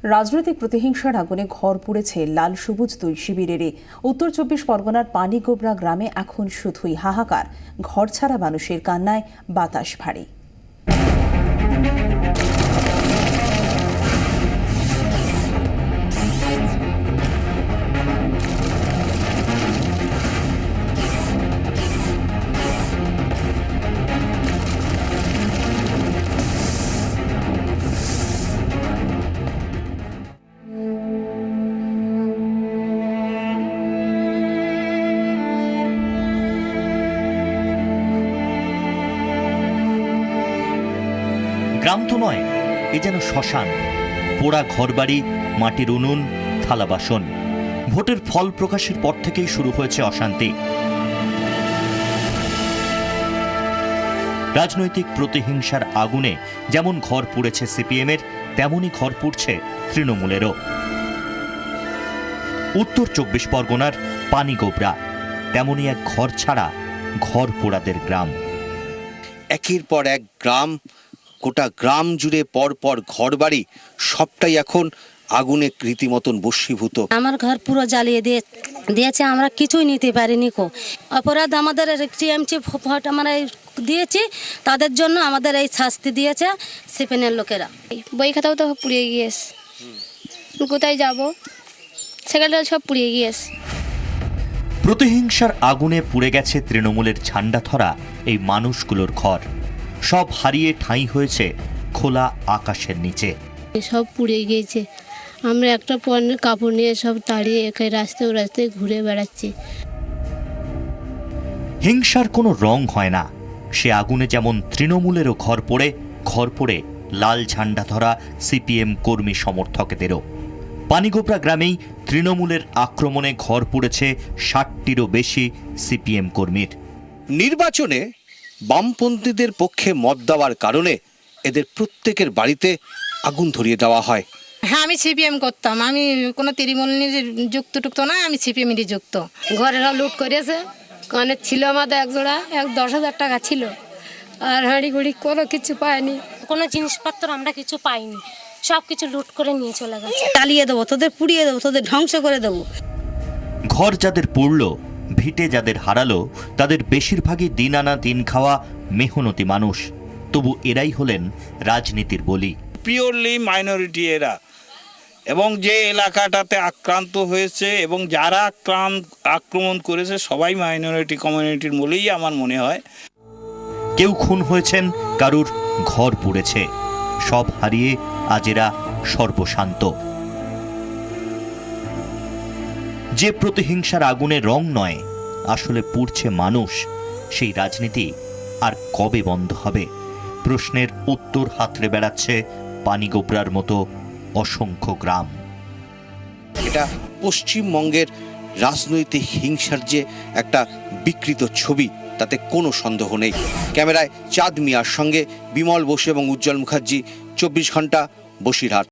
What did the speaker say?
রাজনৈতিক প্রতিহিংসার আগুনে ঘর পুড়েছে লাল সবুজ দুই শিবিরেরই। উত্তর ২৪ পরগনার পানিগোবরা গ্রামে এখন শুধুই হাহাকার, ঘরছাড়া মানুষের কান্নায় বাতাস ভারী। গ্রাম তো নয়, এ যেন শ্মশান। পোড়া ঘরবাড়ি, মাটির উনুন, থালা বাসন। ভোটের ফল প্রকাশের পর থেকেই শুরু হয়েছে অশান্তি। রাজনৈতিক প্রতিহিংসার আগুনে যেমন ঘর পুড়েছে সিপিএমের, তেমনই ঘর পুড়ছে তৃণমূলেরও। উত্তর ২৪ পরগনার পানিগোবরা তেমনই এক ঘর ছাড়া ঘর পোড়াদের গ্রাম। একের পর এক গ্রাম, গোটা গ্রাম জুড়ে পরপর ঘরবাড়ি সবটাই এখন আগুনে রীতিমতন বশীভূত। আমার ঘর পুরো জ্বালিয়ে দিয়েছে, আমরা কিছুই নিতে পারিনি। অপরাধ আমাদের টিএমসি ভোট আমরা দিয়েছি, তাদের জন্য আমাদের এই শাস্তি দিয়েছে সিপিএমের লোকেরা। বই খাতাও তো পুড়িয়ে গিয়েছে, কোথায় যাব, সেখানে সব পুড়িয়ে গিয়েছে। প্রতিহিংসার আগুনে পুড়ে গেছে তৃণমূলের ঝান্ডা-ধরা এই মানুষগুলোর ঘর। সব হারিয়ে ঠাঁই হয়েছে খোলা আকাশের নিচে। সব পুড়ে গিয়েছে, আমরা একটা পণ্যের কাপড় নিয়ে সব তাড়িয়ে একে রাস্তায় রাস্তায় ঘুরে বেড়াচ্ছি। হিংসার কোনো রং হয় না, সে আগুনে যেমন তৃণমূলেরও ঘর পড়ে লাল ঝান্ডা ধরা সিপিএম কর্মী সমর্থকদেরও। পানিগোবরা গ্রামেই তৃণমূলের আক্রমণে ঘর পুড়েছে ৬০টিরও বেশি সিপিএম কর্মীর। নির্বাচনে বামপন্থীদের পক্ষে মত দেওয়ার কারণে এদের প্রত্যেকের বাড়িতে আগুন ধরিয়ে দেওয়া হয়। হ্যাঁ, আমি সিপিএম করতাম, আমি কোনো তৃণমূল যুক্ত টুক্ত না, আমি সিপিএমেরই যুক্ত। ঘরেরা লুট করেছে, কানে ছিল আমাদের একজোড়া ১০,০০০ টাকা ছিল, আর হাঁড়ি গুড়ি কোনো কিছু পায়নি, কোনো জিনিসপত্র আমরা কিছু পাইনি, সব কিছু লুট করে নিয়ে চলে গেছে। জ্বালিয়ে দেবো, তোদের পুড়িয়ে দেবো, তোদের ধ্বংস করে দেবো। ঘর যাদের পুড়ল, ভিটে যাদের হারালো, তাদের বেশিরভাগই দিন আনা দিন খাওয়া মেহনতি মানুষ। তবু এরাই হলেন রাজনীতির বলি। পিওরলি মাইনরিটি এরা, এবং যে এলাকাটাতে আক্রান্ত হয়েছে এবং যারা আক্রমণ করেছে সবাই মাইনরিটি কমিউনিটির বলেই আমার মনে হয়। কেউ খুন হয়েছেন, কারুর ঘর পুড়েছে, সব হারিয়ে আজ এরা সর্বশান্ত। যে প্রতিহিংসার আগুনে রং নয়, আসলে পুড়ছে মানুষ, সেই রাজনীতি আর কবে বন্ধ হবে? প্রশ্নের উত্তর হাতড়ে বেড়াচ্ছে পানিগোবরার মতো অসংখ্য গ্রাম। এটা পশ্চিমবঙ্গের রাজনৈতিক হিংসার যে একটা বিকৃত ছবি, তাতে কোনো সন্দেহ নেই। ক্যামেরায় চাঁদ মিয়ার সঙ্গে বিমল বসু এবং উজ্জ্বল মুখার্জি, ২৪ ঘন্টা, বসিরহাট।